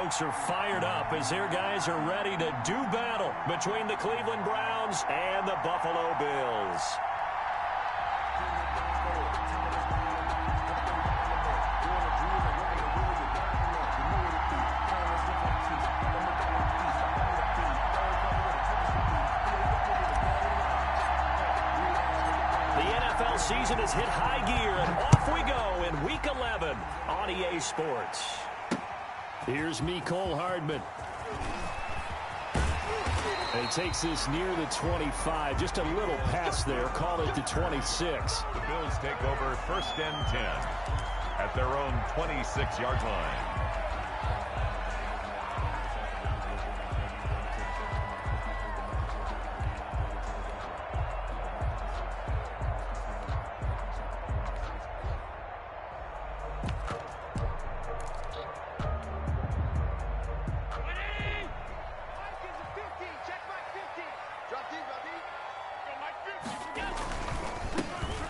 folks are fired up as their guys are ready to do battle between the Cleveland Browns and the Buffalo Bills. Season has hit high gear, and off we go in Week 11 on EA Sports. Here's Mecole Hardman. And he takes this near the 25. Just a little pass there. Call it the 26. The Bills take over 1st and 10 at their own 26-yard line.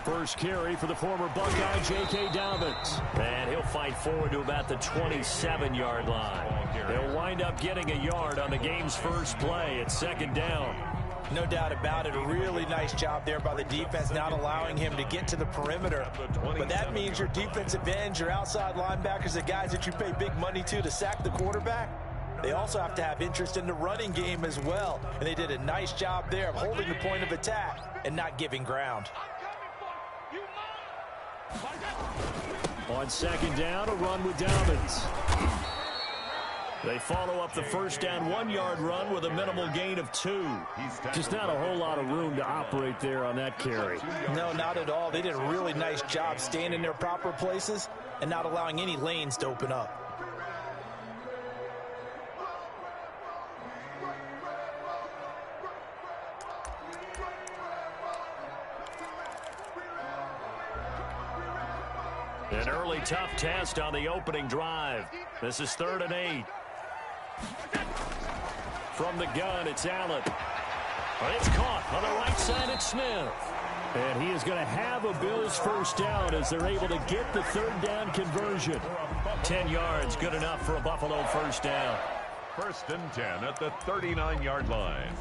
First carry for the former Buckeye, J.K. Dobbins. And he'll fight forward to about the 27-yard line. They'll wind up getting a yard on the game's first play at 2nd down. No doubt about it. A really nice job there by the defense, not allowing him to get to the perimeter. But that means your defensive ends, your outside linebackers, the guys that you pay big money to sack the quarterback, they also have to have interest in the running game as well. And they did a nice job there of holding the point of attack and not giving ground. On 2nd down, a run with Dobbins. They follow up the first down 1-yard run with a minimal gain of 2. Just not a whole lot of room to operate there on that carry. No, not at all. They did a really nice job staying in their proper places and not allowing any lanes to open up. An early tough test on the opening drive. This is 3rd and 8. From the gun, it's Allen. It's caught on the right side. It's Smith. And he is going to have a Bills first down as they're able to get the 3rd down conversion. 10 yards, good enough for a Buffalo first down. 1st and 10 at the 39-yard line.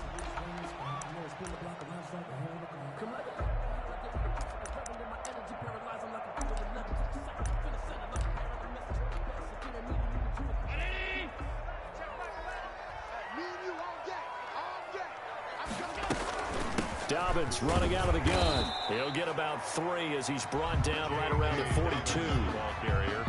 Dobbins running out of the gun. He'll get about 3 as he's brought down right around the 42. Ball carrier.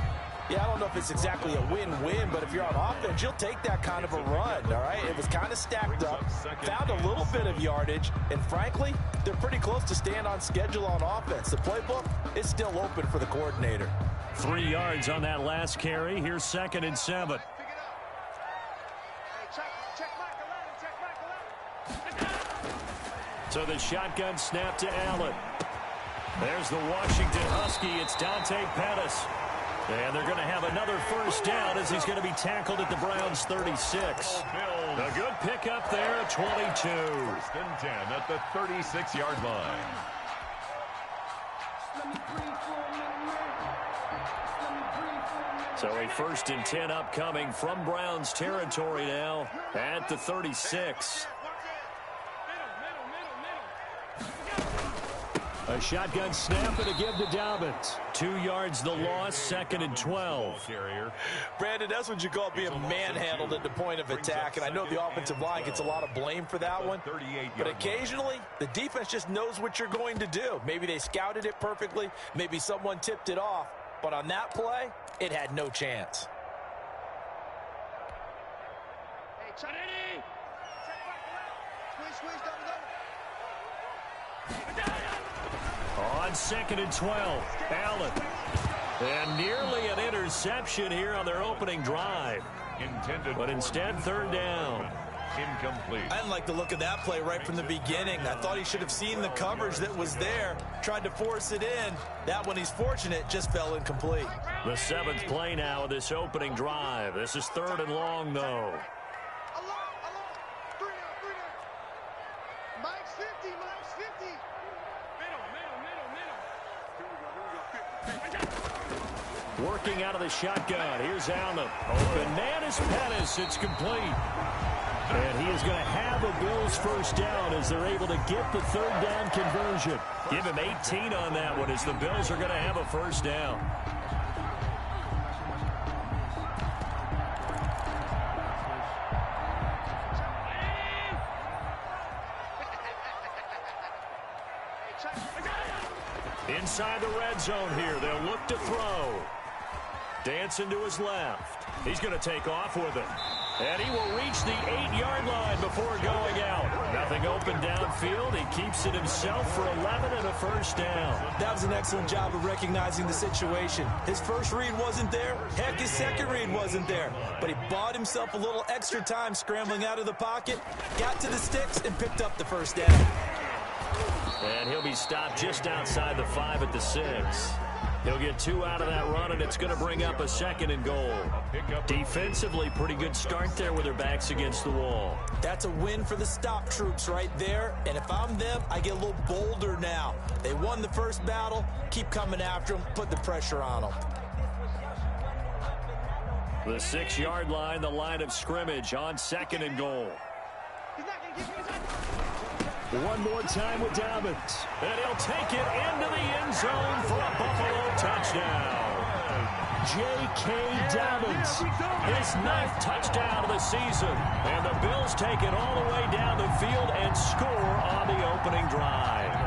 Yeah, I don't know if it's exactly a win-win, but if you're on offense, you'll take that kind of a run, all right? It was kind of stacked up, found a little bit of yardage, and frankly, they're pretty close to staying on schedule on offense. The playbook is still open for the coordinator. 3 yards on that last carry. Here's 2nd and 7. So the shotgun snap to Allen. There's the Washington Husky. It's Dante Pettis. And they're going to have another first down as he's going to be tackled at the Browns' 36. A good pickup there at 22. 1st and 10 at the 36-yard line. So a 1st and 10 upcoming from Browns territory now at the 36. A shotgun snap and a give to Dobbins. 2 yards the loss, 2nd and 12. Brandon, that's what you call being manhandled at the point of attack, and I know the offensive line gets a lot of blame for that one, but occasionally the defense just knows what you're going to do. Maybe they scouted it perfectly, maybe someone tipped it off, but on that play, it had no chance. Hey, Chanini! Squeeze, On 2nd and 12, Allen. And nearly an interception here on their opening drive. But instead, 3rd down. Incomplete. I didn't like the look of that play right from the beginning. I thought he should have seen the coverage that was there, tried to force it in. That one, he's fortunate, just fell incomplete. The 7th play now of this opening drive. This is 3rd and long, though. Mike's 50. Working out of the shotgun. Here's Allen. Open man is Pettis. It's complete. And he is going to have a Bills first down as they're able to get the third down conversion. Give him 18 on that one as the Bills are going to have a first down. Inside the red zone here. They'll look to throw. Dancing to his left. He's going to take off with it. And he will reach the 8-yard line before going out. Nothing open downfield. He keeps it himself for 11 and a first down. That was an excellent job of recognizing the situation. His first read wasn't there. Heck, his second read wasn't there. But he bought himself a little extra time scrambling out of the pocket, got to the sticks, and picked up the first down. And he'll be stopped just outside the 5 at the 6. He'll get 2 out of that run, and it's going to bring up a 2nd and goal. Defensively, pretty good start there with their backs against the wall. That's a win for the stop troops right there. And if I'm them, I get a little bolder now. They won the first battle. Keep coming after them. Put the pressure on them. The 6-yard line, the line of scrimmage on 2nd and goal. One more time with Dobbins. And he'll take it into the end zone for a Buffalo touchdown. J.K. Dobbins, his 9th touchdown of the season. And the Bills take it all the way down the field and score on the opening drive.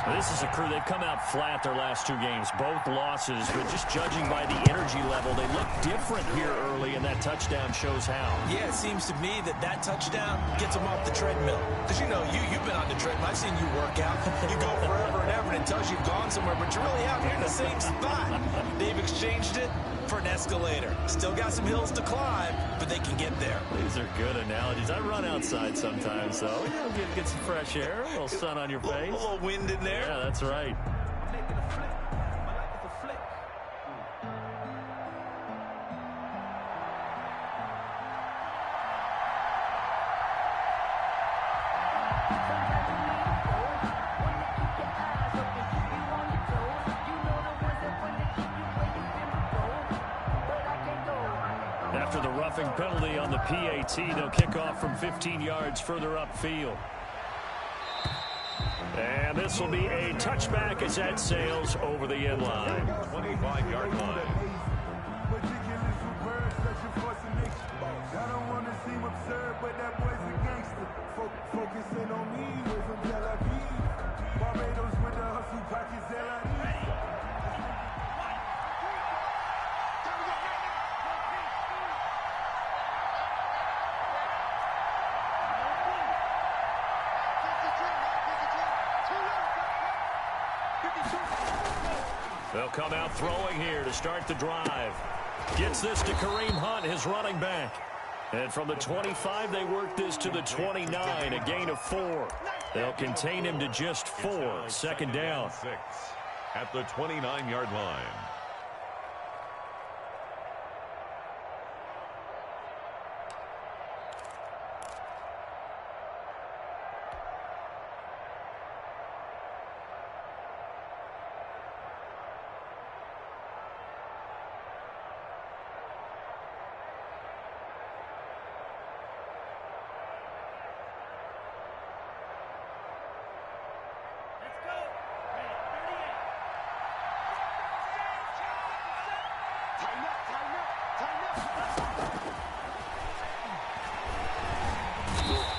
This is a crew, they've come out flat their last 2 games, both losses, but just judging by the energy level, they look different here early, and that touchdown shows how. Yeah, it seems to me that touchdown gets them off the treadmill. Because, you know, you've been on the treadmill. I've seen you work out. You go forever and ever, and it tells you you've gone somewhere, but you're really out here in the same spot. They've exchanged it for an escalator. Still got some hills to climb, but they can get there. These are good analogies. I run outside sometimes, though. Get some fresh air, a little sun on your face. A little wind in there. Yeah, that's right. After the roughing penalty on the PAT, they'll kick off from 15 yards further upfield. And this will be a touchback as that sails over the end line. 25-yard line. I don't want to seem absurd, but that boy's a gangster. Focusing on me, we're from Tel Aviv. Barbados with the hustle pockets, They'll come out throwing here to start the drive. Gets this to Kareem Hunt, his running back. And from the 25, they work this to the 29, a gain of 4. They'll contain him to just 4. 2nd down. 6 at the 29-yard line.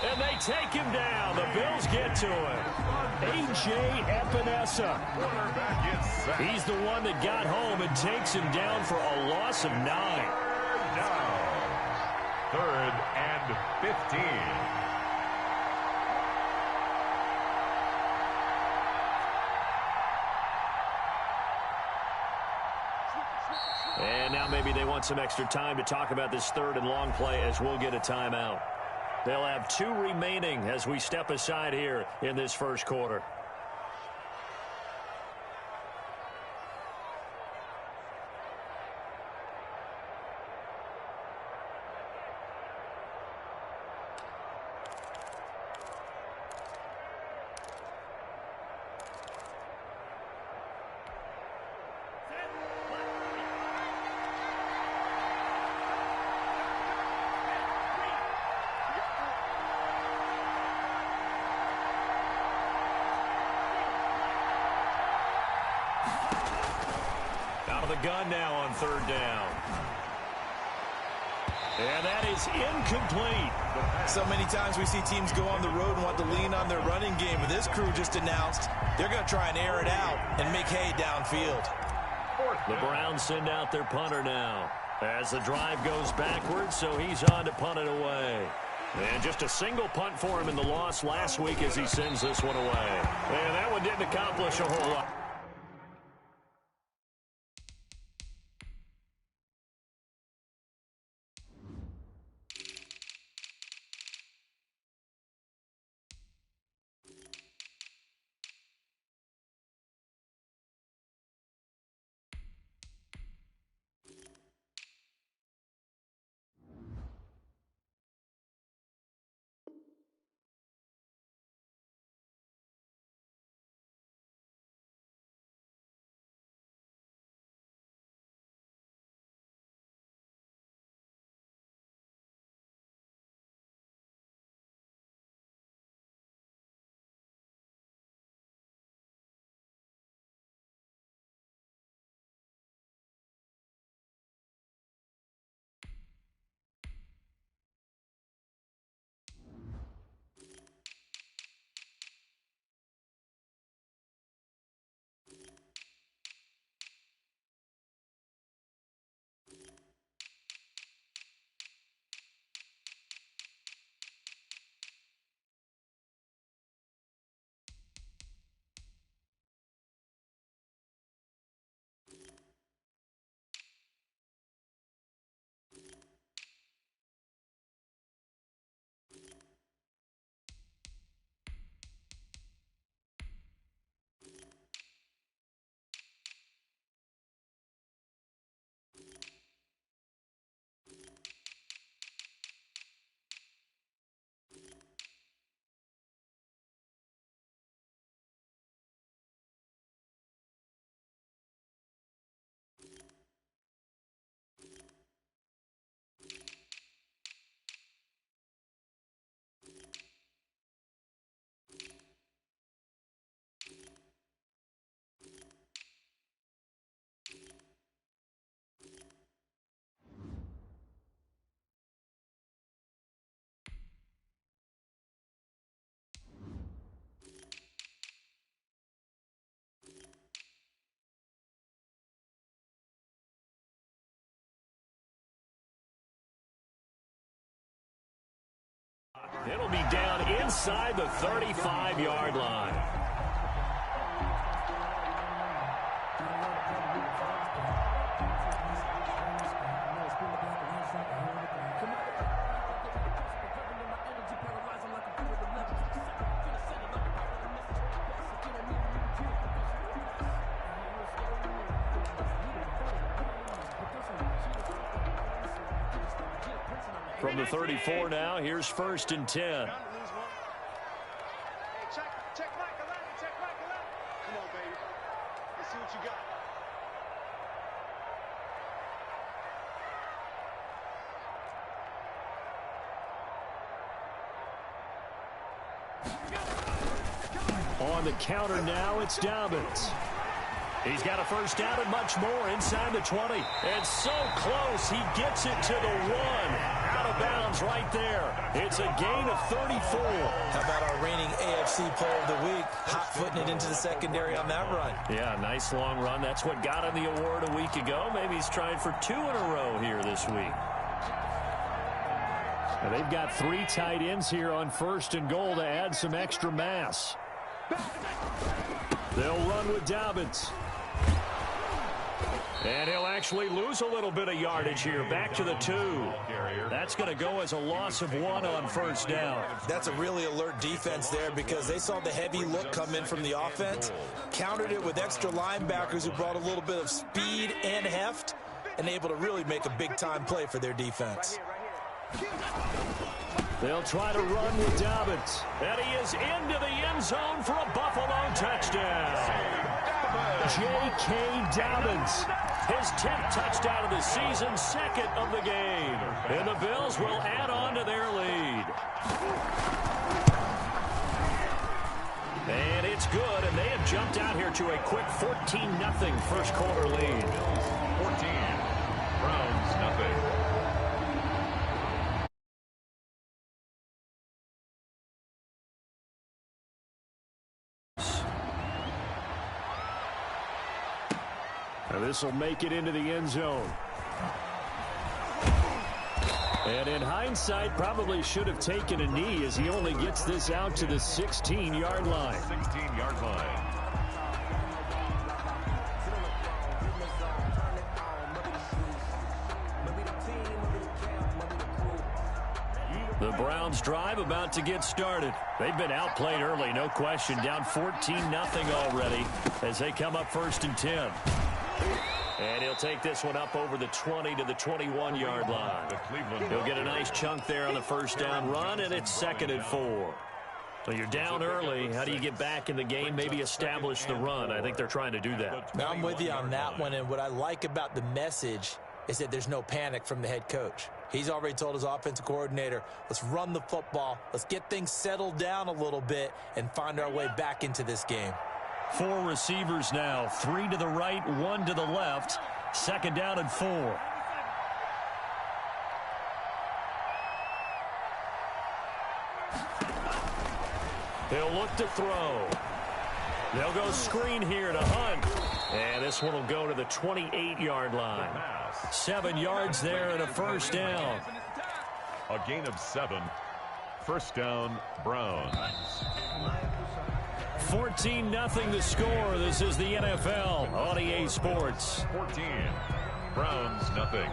And they take him down. The Bills get to him. A.J. Epinesa. He's the one that got home and takes him down for a loss of 9. Down. 3rd and 15. And now maybe they want some extra time to talk about this 3rd and long play as we'll get a timeout. They'll have 2 remaining as we step aside here in this first quarter. Out of the gun now on third down. And that is incomplete. So many times we see teams go on the road and want to lean on their running game. But this crew just announced they're going to try and air it out and make hay downfield. The Browns send out their punter now as the drive goes backwards, so he's on to punt it away. And just a single punt for him in the loss last week as he sends this one away. And that one didn't accomplish a whole lot. It'll be down inside the 35-yard line. From the 34 now, here's 1st and 10. Check back 11, check back 11. Come on, baby. Let's see what you got. On the counter now, it's Dobbins. He's got a first down and much more inside the 20. And so close, he gets it to the 1. Out of bounds right there. It's a gain of 34. How about our reigning AFC Player of the Week, hot-footing it into the secondary on that run? Yeah, nice long run. That's what got him the award a week ago. Maybe he's trying for 2 in a row here this week. Now they've got 3 tight ends here on 1st and goal to add some extra mass. They'll run with Dobbins. And he'll actually lose a little bit of yardage here. Back to the 2. That's going to go as a loss of 1 on 1st down. That's a really alert defense there because they saw the heavy look come in from the offense, countered it with extra linebackers who brought a little bit of speed and heft, and able to really make a big-time play for their defense. They'll try to run with Dobbins. And he is into the end zone for a Buffalo touchdown. J.K. Dobbins, his 10th touchdown of the season, 2nd of the game. And the Bills will add on to their lead. And it's good, and they have jumped out here to a quick 14-0 first quarter lead. 14, Browns nothing. And this will make it into the end zone. And in hindsight, probably should have taken a knee as he only gets this out to the 16-yard line. 16-yard line. The Browns drive about to get started. They've been outplayed early, no question. Down 14-0 already as they come up 1st and 10. And he'll take this one up over the 20 to the 21-yard line. He'll get a nice chunk there on the first down run, and it's 2nd and 4. So you're down early. How do you get back in the game, maybe establish the run? I think they're trying to do that. Now, I'm with you on that one, and what I like about the message is that there's no panic from the head coach. He's already told his offensive coordinator, let's run the football, let's get things settled down a little bit and find our way back into this game. 4 receivers now, 3 to the right, 1 to the left. 2nd down and 4. They'll look to throw. They'll go screen here to Hunt. And this one will go to the 28-yard line. 7 yards there and a first down. A gain of 7. First down, Browns. 14-0 the score. This is the NFL on EA Sports. 14, Browns nothing.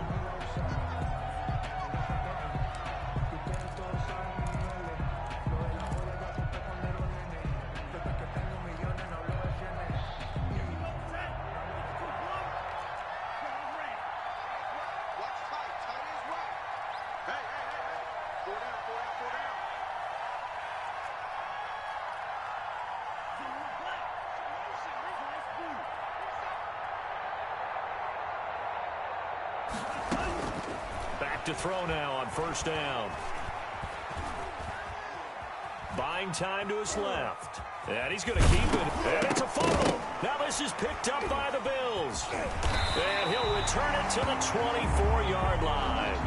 Back to throw now on first down. Buying time to his left. And he's going to keep it. And it's a fumble. Now this is picked up by the Bills. And he'll return it to the 24-yard line.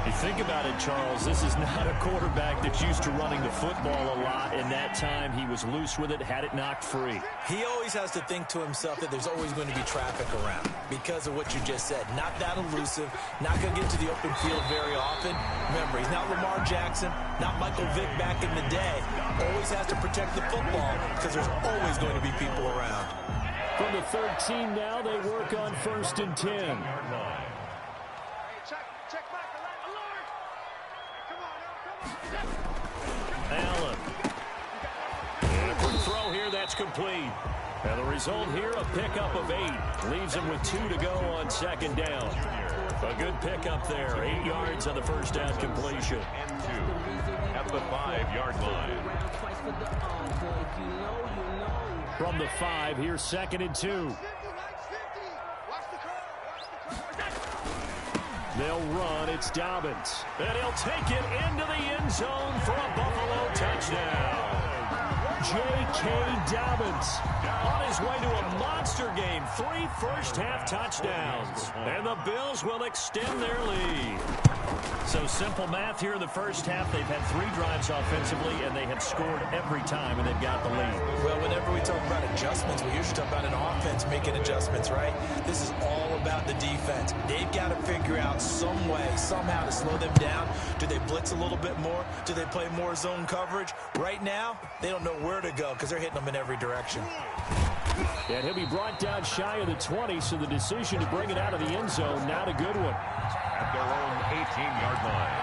You think about it, Charles, this is not a quarterback that's used to running the football a lot, and that time he was loose with it, had it knocked free. He always has to think to himself that there's always going to be traffic around because of what you just said. Not that elusive, not going to get to the open field very often. Remember, he's not Lamar Jackson, not Michael Vick back in the day. Always has to protect the football because there's always going to be people around. From the 13 now, they work on 1st and 10. Allen. And a quick throw here, that's complete. And the result here, a pickup of 8. Leaves him with 2 to go on 2nd down. A good pickup there. 8 yards on the first down completion. And 2 at the 5-yard line. From the 5, here's 2nd and 2. They'll run. It's Dobbins. And he'll take it into the end zone for a Buffalo touchdown. J.K. Dobbins on his way to a monster game. 3 first-half touchdowns. And the Bills will extend their lead. So simple math here in the first half. They've had 3 drives offensively, and they have scored every time, and they've got the lead. Well, whenever we talk about adjustments, we usually talk about an offense making adjustments, right? This is all about the defense. They've got to figure out some way, somehow to slow them down. Do they blitz a little bit more? Do they play more zone coverage? Right now, they don't know where to go because they're hitting them in every direction. And he'll be brought down shy of the 20, so the decision to bring it out of the end zone, not a good one. At their own 18-yard line.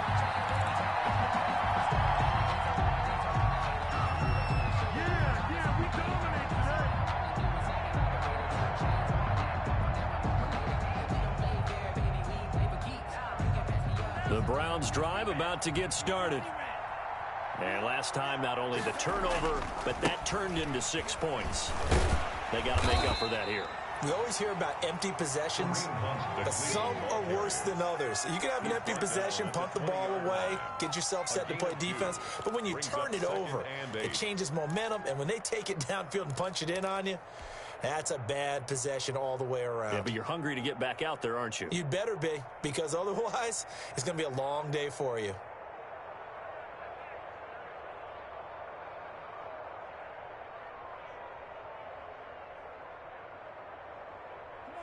The Browns drive about to get started. And last time, not only the turnover, but that turned into 6 points. They got to make up for that here. We always hear about empty possessions, but some are worse than others. You can have an empty possession, punt the ball away, get yourself set to play defense, but when you turn it over, it changes momentum, and when they take it downfield and punch it in on you, that's a bad possession all the way around. Yeah, but you're hungry to get back out there, aren't you? You'd better be, because otherwise, it's going to be a long day for you.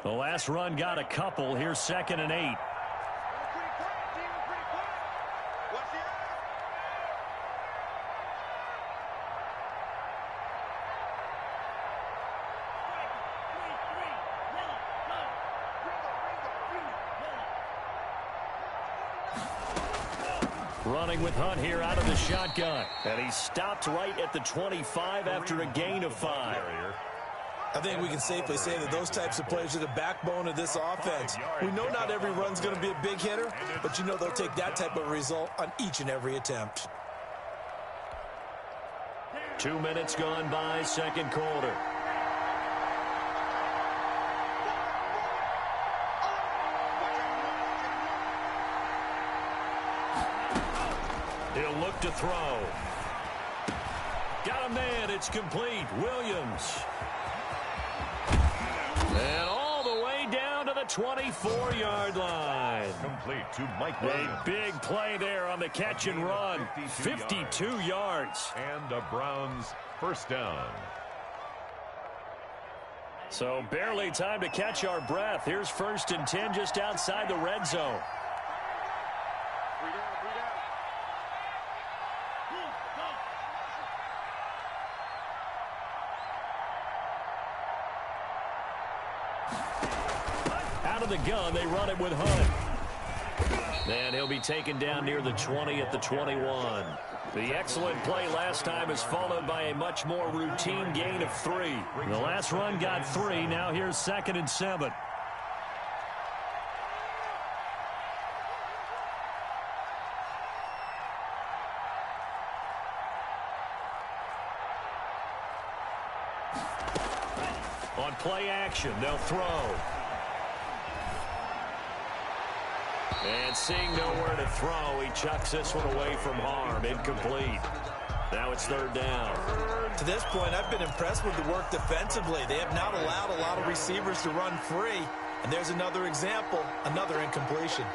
The last run got a couple. Here's 2nd and 8. Running with Hunt here out of the shotgun. And he stopped right at the 25 after a gain of 5. I think we can safely say that those types of plays are the backbone of this offense. We know not every run's going to be a big hitter, but you know they'll take that type of result on each and every attempt. 2 minutes gone by, second quarter. He'll look to throw. Got a man, it's complete. Williams. And all the way down to the 24-yard line. Complete to Mike Williams. A big play there on the catch and run. 52 yards. And the Browns first down. So barely time to catch our breath. Here's 1st and 10 just outside the red zone. Out of the gun, they run it with Hunt. And he'll be taken down near the 20 at the 21. The excellent play last time is followed by a much more routine gain of 3. The last run got 3. Now here's 2nd and 7. On play action, they'll throw. And seeing nowhere to throw, he chucks this one away from harm. Incomplete. Now it's 3rd down. To this point, I've been impressed with the work defensively. They have not allowed a lot of receivers to run free. And there's another example, another incompletion.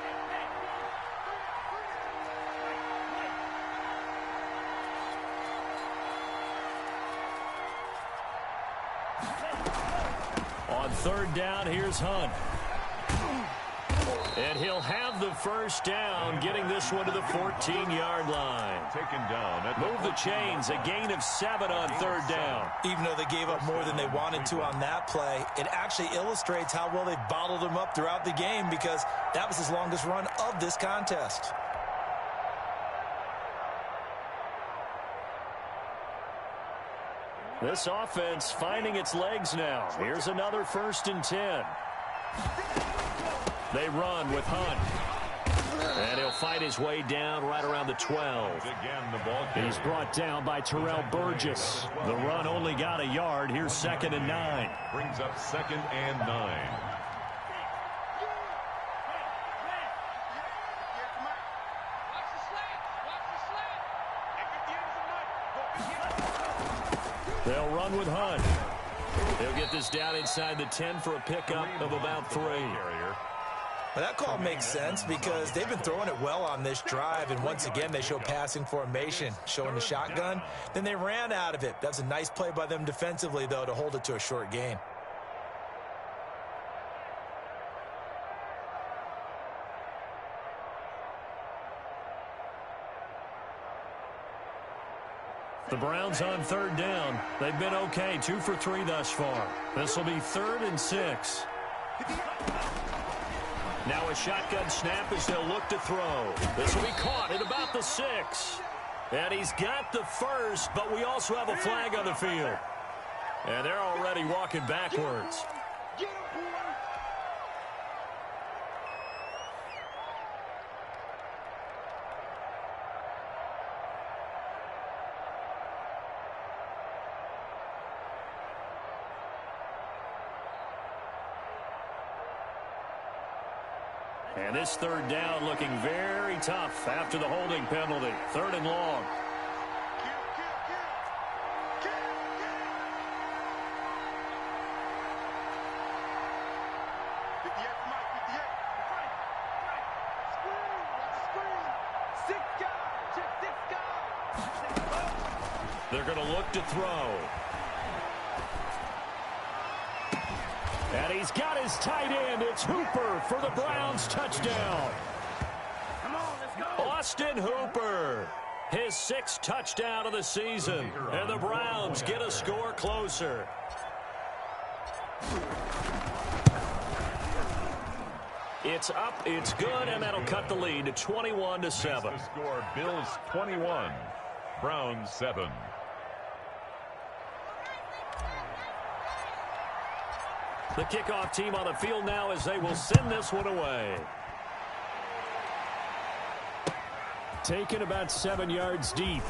On 3rd down, here's Hunt. And he'll have the first down, getting this one to the 14-yard line. Taken down. Move the chains, a gain of 7 on 3rd down. Even though they gave up more than they wanted to on that play, it actually illustrates how well they bottled him up throughout the game, because that was his longest run of this contest. This offense finding its legs now. Here's another 1st and 10. They run with Hunt. And he'll fight his way down right around the 12. He's brought down by Terrell Burgess. The run only got a yard. Here's 2nd and 9. Brings up 2nd and 9. They'll run with Hunt. They'll get this down inside the 10 for a pickup of about 3. Well, that call makes sense because they've been throwing it well on this drive, and once again they show passing formation, showing the shotgun. Then they ran out of it. That's a nice play by them defensively, though, to hold it to a short gain. The Browns on 3rd down. They've been okay, 2 for 3 thus far. This will be 3rd and 6. Now a shotgun snap as they'll look to throw. This will be caught at about the 6. And he's got the first, but we also have a flag on the field. And they're already walking backwards. And this third down looking very tough after the holding penalty. 3rd and long. They're going to look to throw. And he's got his tight end. It's Hooper for the Browns touchdown. Come on, let's go. Austin Hooper, his 6th touchdown of the season. And the Browns get a score closer. It's up, it's good, and that'll cut the lead to 21-7. The score, Bills 21, Browns 7. The kickoff team on the field now as they will send this one away. Taken about 7 yards deep.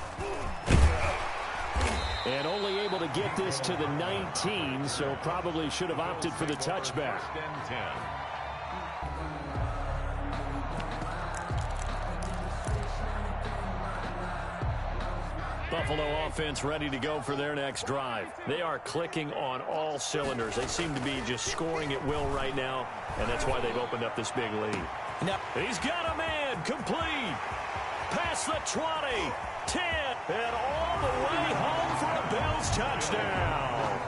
And only able to get this to the 19, so probably should have opted for the touchback. 1st and 10. Buffalo offense ready to go for their next drive. They are clicking on all cylinders. They seem to be just scoring at will right now, and that's why they've opened up this big lead. Now, he's got a man complete. Past the 20, 10, and all the way home for a Bills touchdown.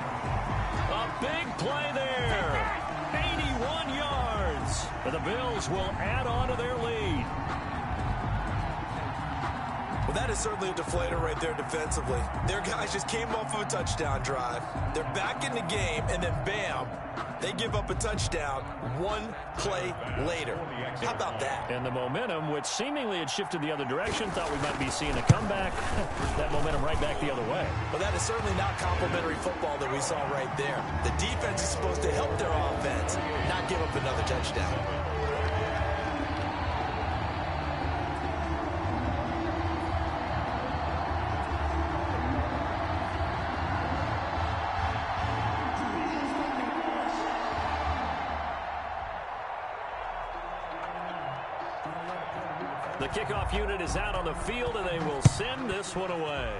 A big play there. 81 yards. And the Bills will add on to their lead. well, that is certainly a deflator right there defensively. Their guys just came off of a touchdown drive. They're back in the game, and then bam, they give up a touchdown 1 play later. How about that? And the momentum, which seemingly had shifted the other direction, thought we might be seeing a comeback. That momentum right back the other way. Well, that is certainly not complimentary football that we saw right there. The defense is supposed to help their offense, not give up another touchdown. The kickoff unit is out on the field, and they will send this one away.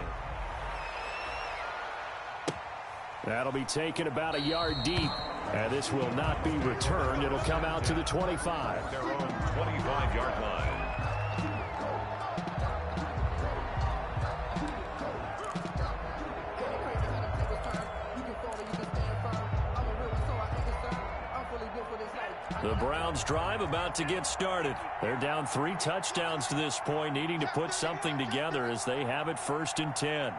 That'll be taken about a yard deep. And this will not be returned. It'll come out to the 25. Their own 25-yard line. The Browns drive about to get started. They're down 3 touchdowns to this point, needing to put something together as they have it 1st and 10.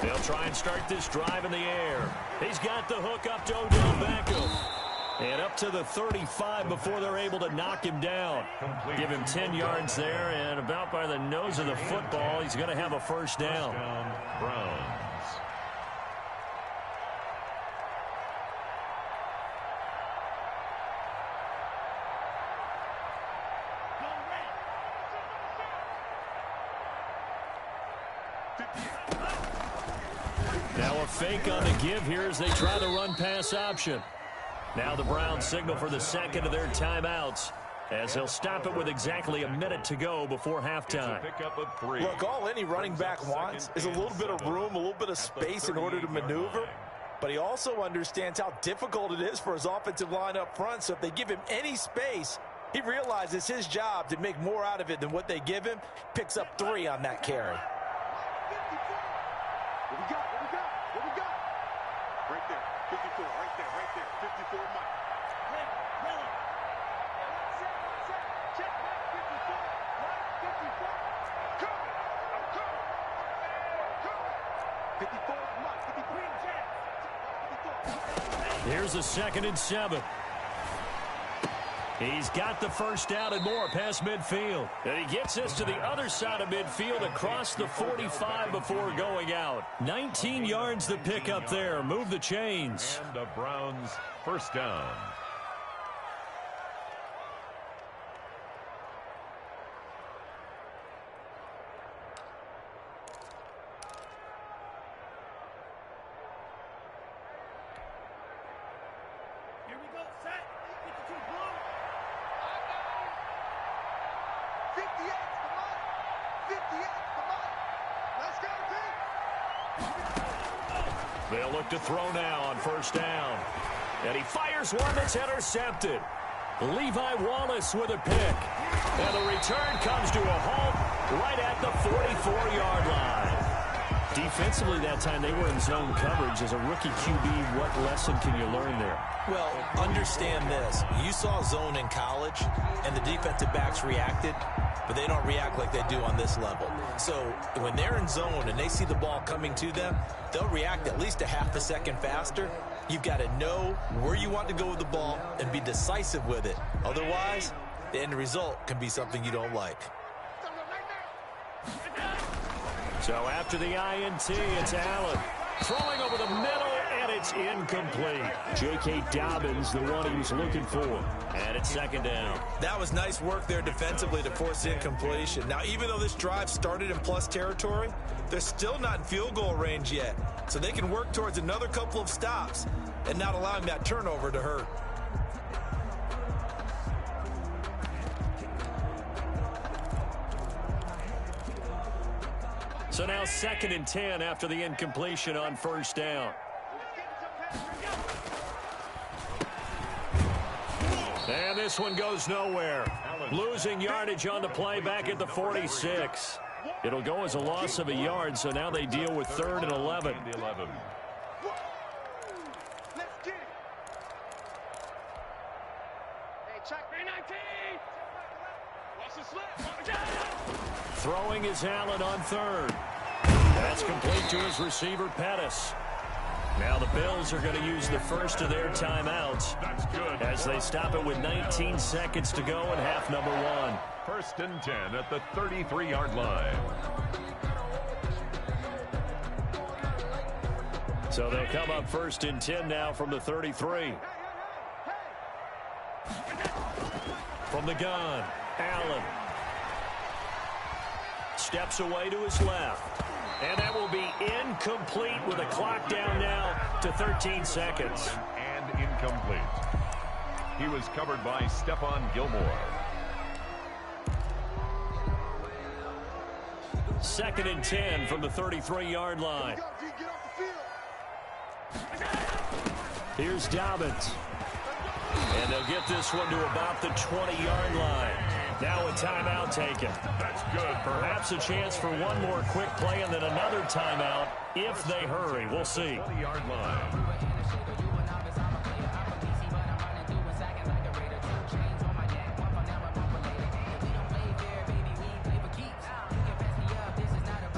They'll try and start this drive in the air. He's got the hook up to Odell Beckham. And up to the 35 before they're able to knock him down. Give him 10 yards there, and about by the nose of the football, he's going to have a 1st down. Browns. Now a fake on the give here as they try the run-pass option. Now the Browns signal for the 2nd of their timeouts as they'll stop it with exactly a minute to go before halftime. Look, all any running back wants is a little bit of room, a little bit of space in order to maneuver. But he also understands how difficult it is for his offensive line up front. So if they give him any space, he realizes his job to make more out of it than what they give him. Picks up 3 on that carry. What we got? What we got? Right there. 54. Right there. 54 Mike. Really? Check back 54. Right? 54. Come. I'm coming. Come. 54 Mike. 53 Jack. 54. Here's a 2nd and 7. He's got the 1st down and more past midfield. And he gets us to the other side of midfield across the 45 before going out. 19 yards to pick up there. Move the chains. And the Browns 1st down. Here we go. They'll look to throw now on first down. And he fires one that's intercepted. Levi Wallace with a pick. And the return comes to a halt right at the 44-yard line. Defensively that time, they were in zone coverage. As a rookie QB, what lesson can you learn there? Well, understand this. You saw zone in college, and the defensive backs reacted, but they don't react like they do on this level. So when they're in zone and they see the ball coming to them, they'll react at least a half a second faster. You've got to know where you want to go with the ball and be decisive with it. Otherwise, the end result can be something you don't like. So after the INT, it's Allen. Throwing over the middle, and it's incomplete. J.K. Dobbins, the one he was looking for. And it's second down. That was nice work there defensively to force the incompletion. Now, even though this drive started in plus territory, they're still not in field goal range yet. So they can work towards another couple of stops and not allowing that turnover to hurt. So now 2nd and 10 after the incompletion on first down. And this one goes nowhere. Losing yardage on the play back at the 46. It'll go as a loss of a yard, so now they deal with 3rd and 11. Throwing is Allen on 3rd. That's complete to his receiver, Pettis. Now the Bills are going to use the first of their timeouts. That's good. As they stop it with 19 seconds to go in half number 1. 1st and 10 at the 33-yard line. So they'll come up 1st and 10 now from the 33. From the gun, Allen. Steps away to his left. And that will be incomplete with a clock down now to 13 seconds. And incomplete. He was covered by Stephon Gilmore. 2nd and 10 from the 33-yard line. Here's Dobbins. And they'll get this one to about the 20-yard line. Now a timeout taken. That's good. Perhaps a chance for one more quick play and then another timeout if they hurry. We'll see. 20-yard line.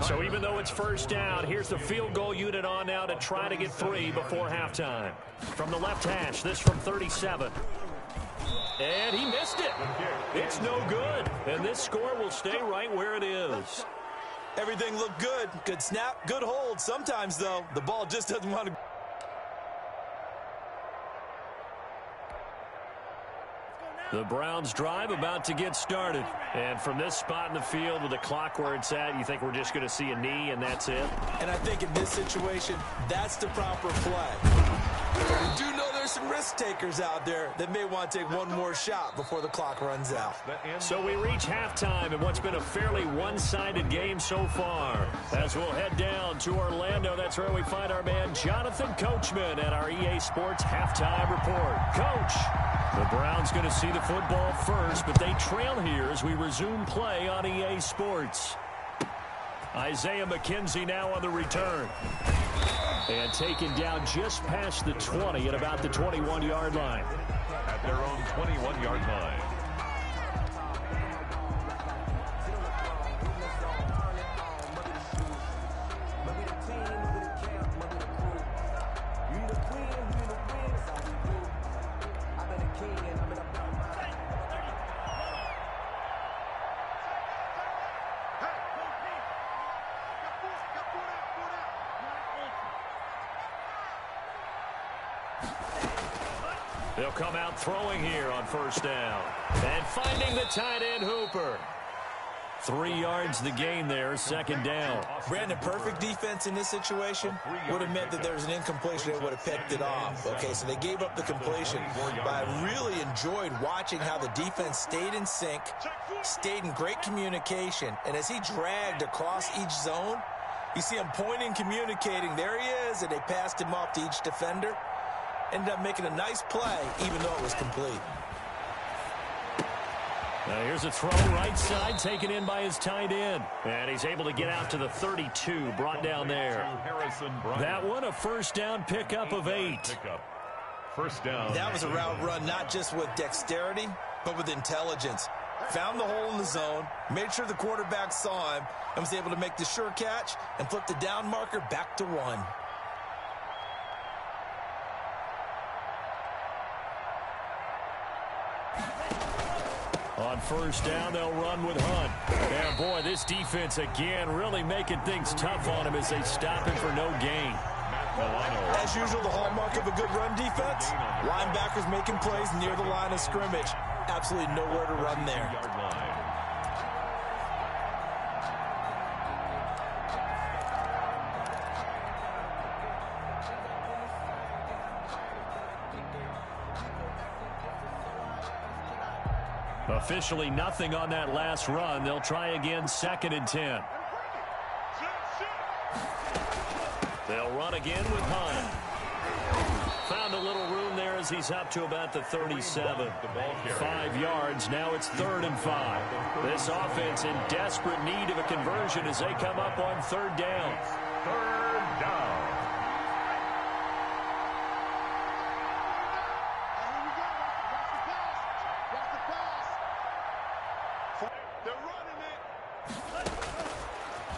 So even though it's first down, here's the field goal unit on now to try to get 3 before halftime. From the left hash, this from 37. And he missed it. It's no good. And this score will stay right where it is. Everything looked good. Good snap, good hold. Sometimes, though, the ball just doesn't want to. The Browns drive about to get started. And from this spot in the field with the clock where it's at, you think we're just going to see a knee and that's it? And I think in this situation, that's the proper play. We do know there's some risk takers out there that may want to take one more shot before the clock runs out. So we reach halftime in what's been a fairly one-sided game so far. As we'll head down to Orlando, that's where we find our man Jonathan Coachman at our EA Sports Halftime Report. Coach, the Browns going to see the football first, but they trail here as we resume play on EA Sports. Isaiah McKenzie now on the return. And taken down just past the 20 at about the 21-yard line. At their own 21-yard line. They'll come out throwing here on first down. And finding the tight end Hooper. 3 yards the gain there, second down. Brandon, perfect defense in this situation would have meant that there was an incompletion that would have picked it off. Okay, so they gave up the completion, but I really enjoyed watching how the defense stayed in sync, stayed in great communication, and as he dragged across each zone, you see him pointing, communicating, there he is, and they passed him off to each defender. Ended up making a nice play, even though it was complete. Now here's a throw right side, taken in by his tight end. And he's able to get out to the 32, brought down there. That one, a first down pickup of 8. First down. That was a route run, not just with dexterity, but with intelligence. Found the hole in the zone, made sure the quarterback saw him, and was able to make the sure catch and flip the down marker back to 1. On first down, they'll run with Hunt. And, boy, this defense, again, really making things tough on him as they stop him for no gain. As usual, the hallmark of a good run defense, linebackers making plays near the line of scrimmage. Absolutely nowhere to run there. Officially nothing on that last run. They'll try again, 2nd and 10. They'll run again with Hunt. Found a little room there as he's up to about the 37. 5 yards. Now it's 3rd and 5. This offense in desperate need of a conversion as they come up on 3rd down. 3rd down.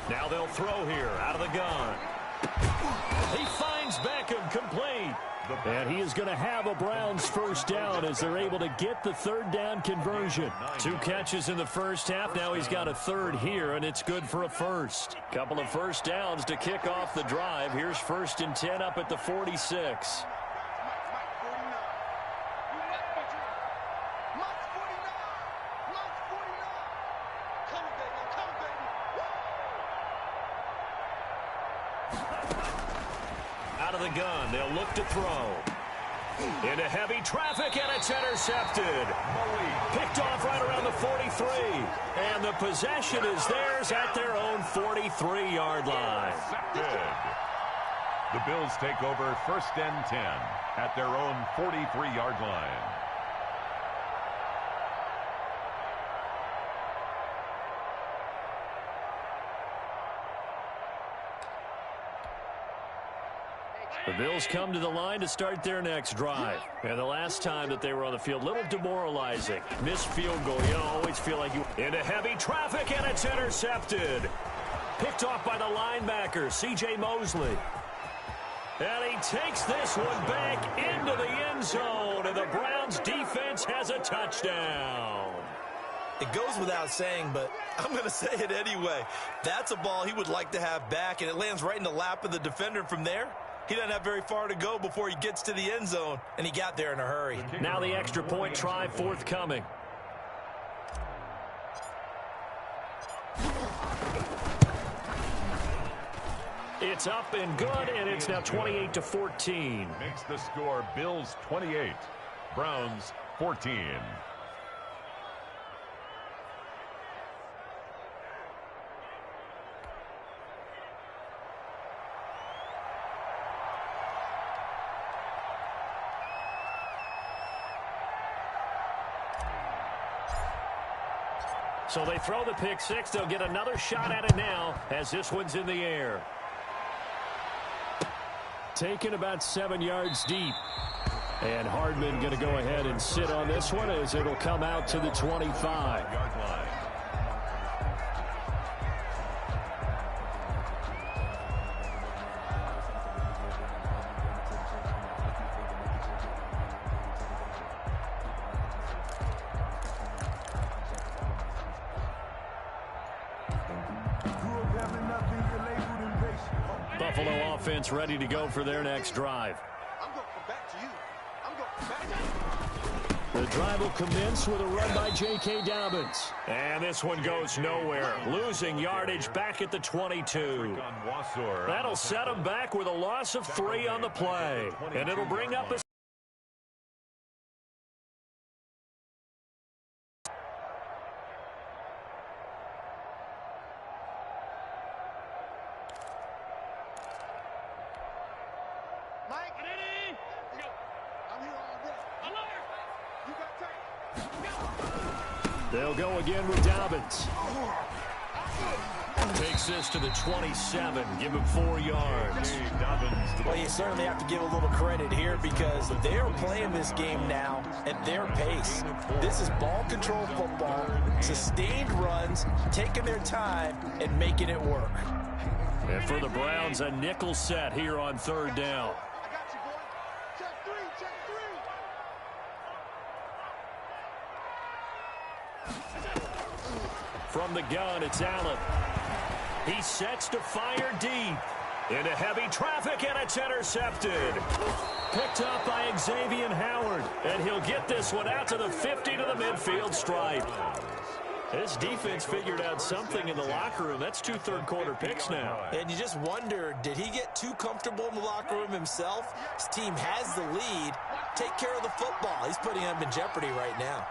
Now they'll throw here out of the gun. He finds Beckham, complete. And he is going to have a Browns first down as they're able to get the 3rd down conversion. 2 catches in the first half. Now he's got a 3rd here, and it's good for a first. Couple of first downs to kick off the drive. Here's 1st and 10 up at the 46. Out of the gun, they'll look to throw. Into heavy traffic, and it's intercepted. Picked off right around the 43. And the possession is theirs at their own 43-yard line. The Bills take over 1st and 10 at their own 43-yard line. The Bills come to the line to start their next drive. And the last time that they were on the field, a little demoralizing. Missed field goal. You always feel like you... Into heavy traffic, and it's intercepted. Picked off by the linebacker, C.J. Mosley. And he takes this one back into the end zone. And the Browns defense has a touchdown. It goes without saying, but I'm going to say it anyway. That's a ball he would like to have back, and it lands right in the lap of the defender from there. He doesn't have very far to go before he gets to the end zone, and he got there in a hurry. Now the extra point try forthcoming. It's up and good, and it's now 28-14. Makes the score Bills 28, Browns 14. So they throw the pick six. They'll get another shot at it now as this one's in the air. Taken about 7 yards deep. And Hardman going to go ahead and sit on this one as it'll come out to the 25-yard line. Buffalo offense ready to go for their next drive. I'm going to come back to you. I'm going to come back to you. The drive will commence with a run by J.K. Dobbins. And this one goes nowhere. Losing yardage back at the 22. That'll set him back with a loss of 3 on the play. And it'll bring up a They'll go again with Dobbins. Takes this to the 27. Give him 4 yards. Well, you certainly have to give a little credit here because they're playing this game now at their pace. This is ball control football, sustained runs, taking their time, and making it work. And for the Browns, a nickel set here on 3rd down. From the gun, it's Allen. He sets to fire deep. Into heavy traffic, and it's intercepted. Picked up by Xavier Howard. And he'll get this one out to the 50 to the midfield stripe. This defense figured out something in the locker room. That's 2 third-quarter picks now. And you just wonder, did he get too comfortable in the locker room himself? His team has the lead. Take care of the football. He's putting them in jeopardy right now.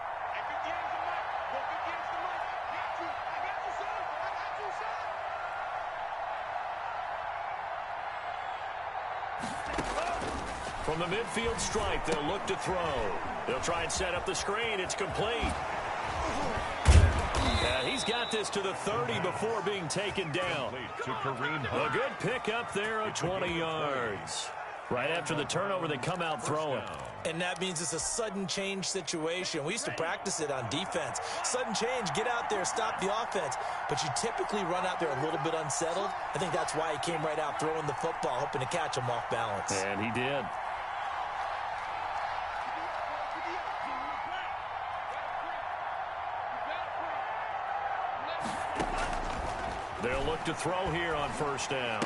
From the midfield stripe, they'll look to throw. They'll try and set up the screen. It's complete. He's got this to the 30 before being taken down. A good pickup there of 20 yards. Right after the turnover, they come out throwing. And that means it's a sudden change situation. We used to practice it on defense. Sudden change, get out there, stop the offense. But you typically run out there a little bit unsettled. I think that's why he came right out throwing the football, hoping to catch him off balance. And he did. They'll look to throw here on 1st down.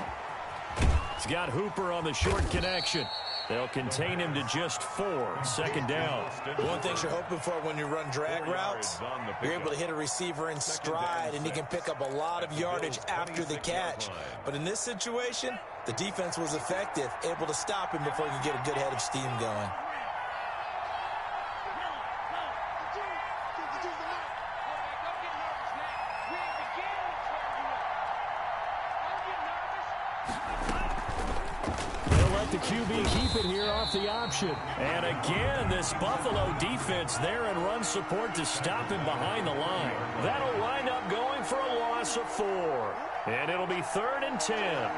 He's got Hooper on the short connection. They'll contain him to just 4. 2nd down. One thing you're hoping for when you run drag routes, you're able to hit a receiver in stride, and he can pick up a lot of yardage after the catch. But in this situation, the defense was effective, able to stop him before he could get a good head of steam going. The QB keep it here off the option. And again, this Buffalo defense there in run support to stop him behind the line. That'll wind up going for a loss of 4. And it'll be 3rd and 10.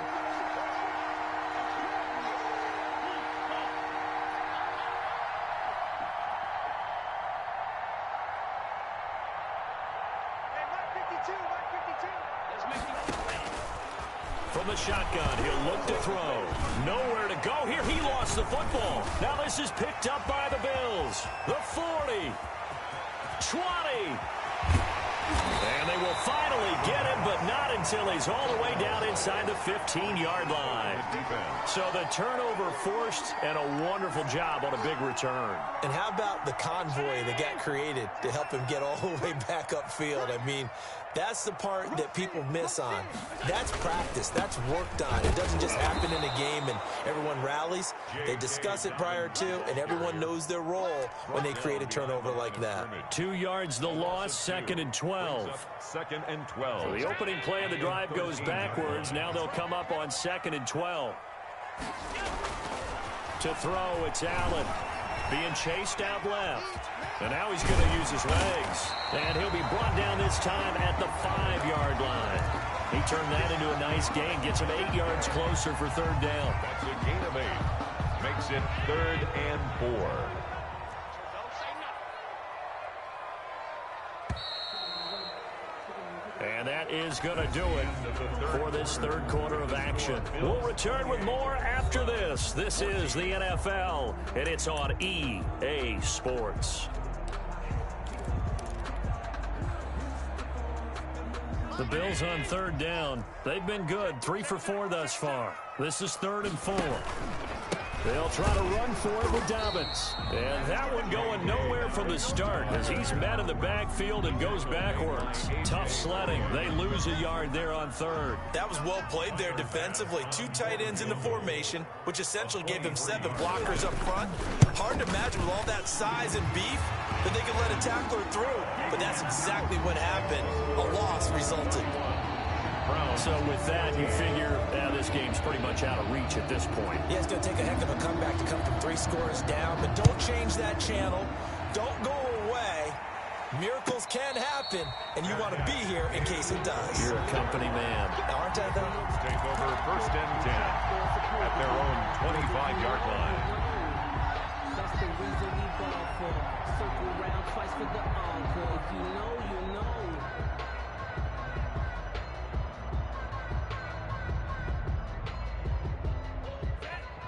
From the shotgun, he'll look to throw. Nowhere to go here. He lost the football. Now this is picked up by the Bills. The 40. 20. And they will finally get him, but not until he's all the way down inside the 15-yard line. So the turnover forced, and a wonderful job on a big return. And how about the convoy that got created to help him get all the way back upfield? I mean, that's the part that people miss on. That's practice. That's work done. It doesn't just happen in a game and everyone rallies. They discuss it prior to, and everyone knows their role when they create a turnover like that. 2 yards the loss, 2nd and 12. 2nd and 12. So the opening play of the drive goes backwards. Now they'll come up on 2nd and 12. To throw, it's Allen. Being chased out left. And now he's going to use his legs. And he'll be brought down this time at the 5-yard line. He turned that into a nice gain. Gets him 8 yards closer for 3rd down. That's a gain of 8. Makes it 3rd and 4. And that is going to do it for this 3rd quarter of action. We'll return with more after this. This is the NFL, and it's on EA Sports. The Bills on 3rd down. They've been good, 3 for 4 thus far. This is 3rd and 4. They'll try to run for it with Dobbins. And that one going nowhere from the start as he's met in the backfield and goes backwards. Tough sledding. They lose a yard there on third. That was well played there defensively. 2 tight ends in the formation, which essentially gave them 7 blockers up front. Hard to imagine with all that size and beef that they could let a tackler through. But that's exactly what happened. A loss resulted. So with that, you figure this game's pretty much out of reach at this point. Yeah, it's going to take a heck of a comeback to come from 3 scores down. But don't change that channel. Don't go away. Miracles can happen, and you want to be here in case it does. You're a company man. Aren't I, though? Take over first and 10 at their own 25-yard line. That's the reason we ball for. Circle round twice for the encore. If you know, you know.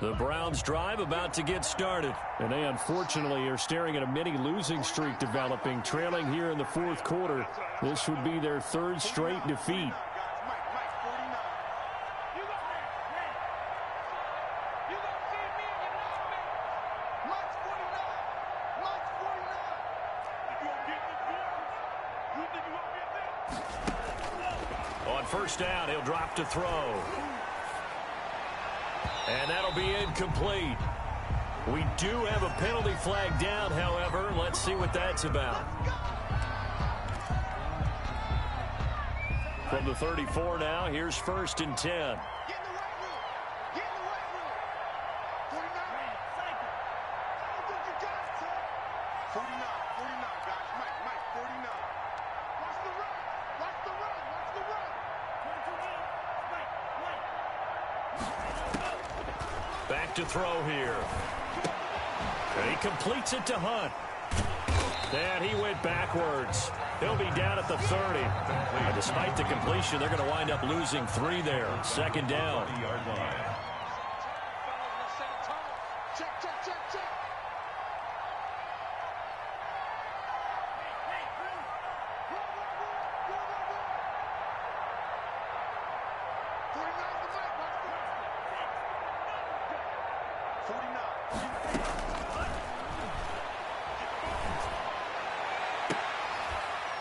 The Browns drive about to get started. And they unfortunately are staring at a mini losing streak developing, trailing here in the 4th quarter. This would be their 3rd straight defeat. On first down, he'll drop to throw. And that'll be incomplete. We do have a penalty flag down, however. Let's see what that's about. From the 34 now, here's first and 10. Back to throw here. And he completes it to Hunt. And he went backwards. He'll be down at the 30. And despite the completion, they're going to wind up losing 3 there. 2nd down.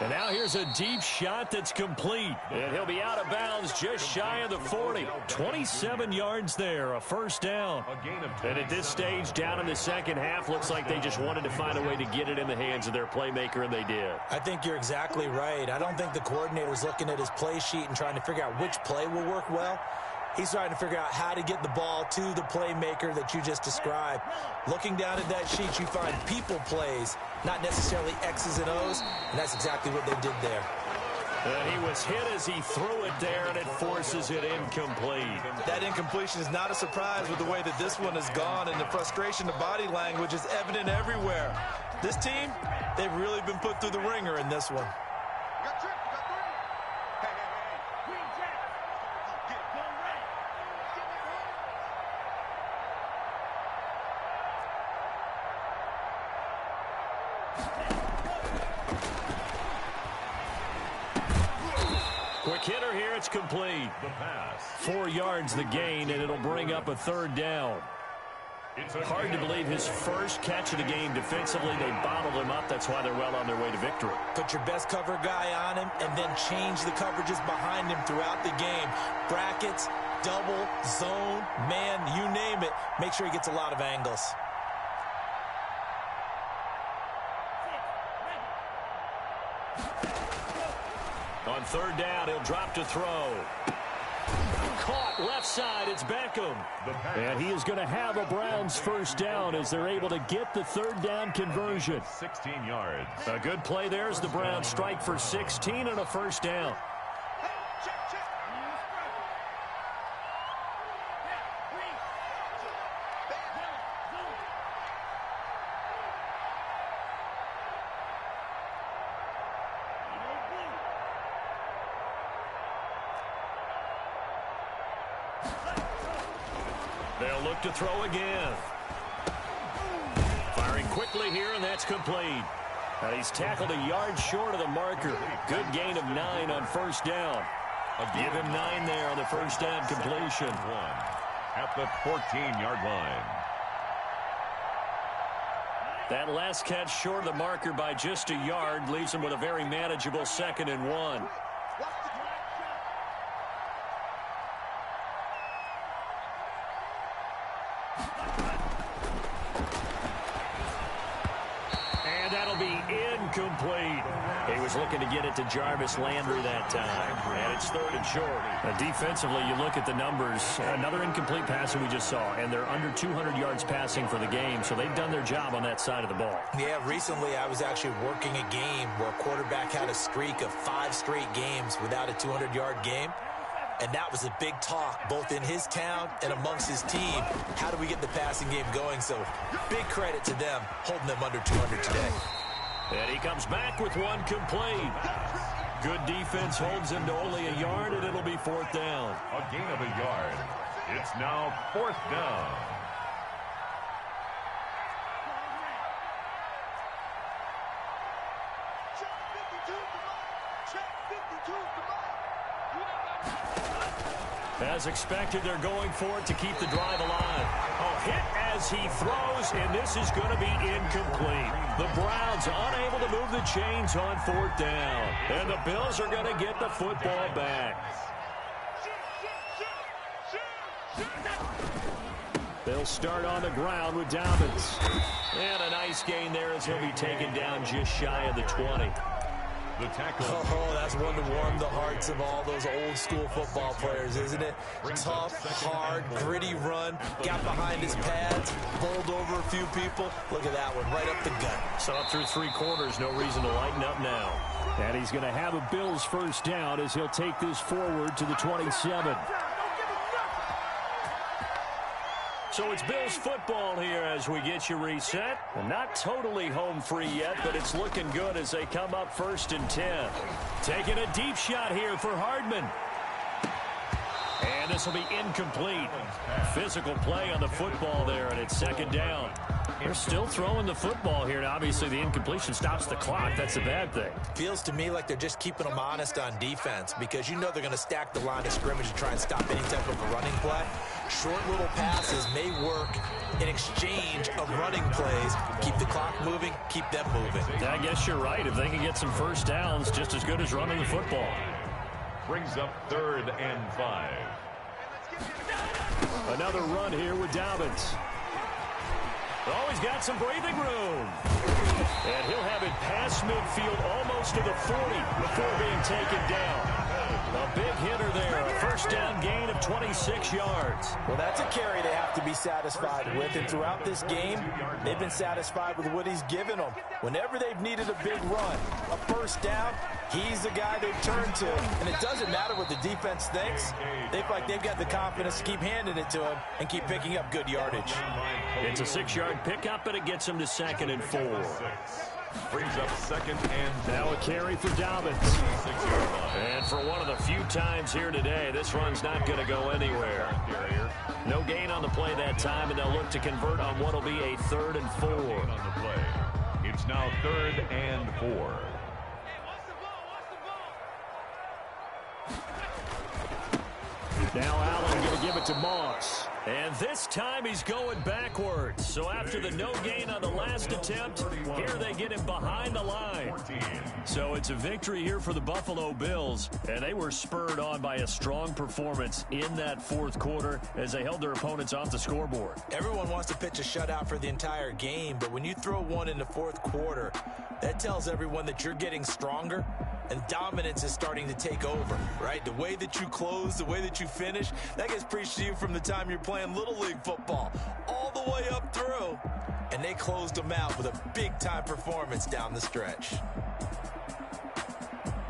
And now here's a deep shot that's complete. And he'll be out of bounds just shy of the 40. 27 yards there, a first down. And at this stage, down in the second half, looks like they just wanted to find a way to get it in the hands of their playmaker, and they did. I think you're exactly right. I don't think the coordinator's looking at his play sheet and trying to figure out which play will work well. He's trying to figure out how to get the ball to the playmaker that you just described. Looking down at that sheet, you find people plays, not necessarily X's and O's, and that's exactly what they did there. And he was hit as he threw it there, and it forces it incomplete. That incompletion is not a surprise with the way that this one has gone, and the frustration of body language is evident everywhere. This team, they've really been put through the ringer in this one. Quick hitter here, it's complete. The pass. 4 yards the gain, and it'll bring up a 3rd down. Hard to believe his first catch of the game defensively. They bottled him up. That's why they're well on their way to victory. Put your best cover guy on him and then change the coverages behind him throughout the game. Brackets, double, zone, man, you name it. Make sure he gets a lot of angles. On 3rd down, he'll drop to throw. Caught left side, it's Beckham. And he is going to have a Browns first down as they're able to get the 3rd down conversion. 16 yards. A good play there as the Browns strike for 16 and a first down. They'll look to throw again. Firing quickly here, and that's complete. And he's tackled a yard short of the marker. Good gain of 9 on first down. Give him 9 there on the first down completion. At the 14-yard line. That last catch short of the marker by just a yard leaves him with a very manageable 2nd and 1. And that'll be incomplete. He was looking to get it to Jarvis Landry that time. And it's 3rd and short. Defensively, you look at the numbers. Another incomplete pass that we just saw. And they're under 200 yards passing for the game. So they've done their job on that side of the ball. Yeah, recently I was actually working a game where a quarterback had a streak of 5 straight games without a 200-yard game. And that was a big talk, both in his town and amongst his team. How do we get the passing game going? So big credit to them, holding them under 200 today. And he comes back with one complete. Good defense holds him to only a yard, and it'll be 4th down. A gain of a yard. It's now 4th down. As expected, they're going for it to keep the drive alive. Oh, hit as he throws, and this is going to be incomplete. The Browns unable to move the chains on 4th down. And the Bills are going to get the football back. They'll start on the ground with Dobbins. And a nice gain there as he'll be taken down just shy of the 20. The tackle. Oh, that's one to warm the hearts of all those old-school football players, isn't it? Tough, hard, gritty run, got behind his pads, bowled over a few people. Look at that one, right up the gut. So up through 3 quarters, no reason to lighten up now. And he's going to have a Bills 1st down as he'll take this forward to the 27. So it's Bills football here as we get you reset. And not totally home free yet, but it's looking good as they come up 1st and 10. Taking a deep shot here for Hardman. And this will be incomplete. Physical play on the football there, and it's 2nd down. They're still throwing the football here, and obviously the incompletion stops the clock. That's a bad thing. Feels to me like they're just keeping them honest on defense because you know they're going to stack the line of scrimmage and try and stop any type of a running play. Short little passes may work in exchange of running plays. Keep the clock moving, keep them moving. I guess you're right. If they can get some 1st downs, just as good as running the football. Brings up 3rd and 5. Another run here with Dobbins. Oh, he's got some breathing room. And he'll have it past midfield almost to the 40 before being taken down. A big hitter there. A 1st down gain of 26 yards. Well, that's a carry they have to be satisfied with. And throughout this game, they've been satisfied with what he's given them. Whenever they've needed a big run, a 1st down, he's the guy they've turned to. And it doesn't matter what the defense thinks. They feel like they've got the confidence to keep handing it to him and keep picking up good yardage. It's a 6-yard pickup, and it gets him to 2nd and 4. Brings up 2nd and now a carry for Dobbins. And for one of the few times here today, this run's not going to go anywhere. No gain on the play that time, and they'll look to convert on what will be a 3rd and 4. on the play. It's now 3rd and 4. Now Allen going to give it to Moss. And this time he's going backwards. So after the no gain on the last attempt, here they get him behind the line. So it's a victory here for the Buffalo Bills. And they were spurred on by a strong performance in that 4th quarter as they held their opponents off the scoreboard. Everyone wants to pitch a shutout for the entire game, but when you throw one in the 4th quarter, that tells everyone that you're getting stronger and dominance is starting to take over, right? The way that you close, the way that you finish, that gets preached to you from the time you're playing Little League football all the way up through. And they closed them out with a big-time performance down the stretch.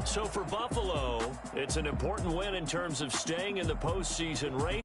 So for Buffalo, it's an important win in terms of staying in the postseason race.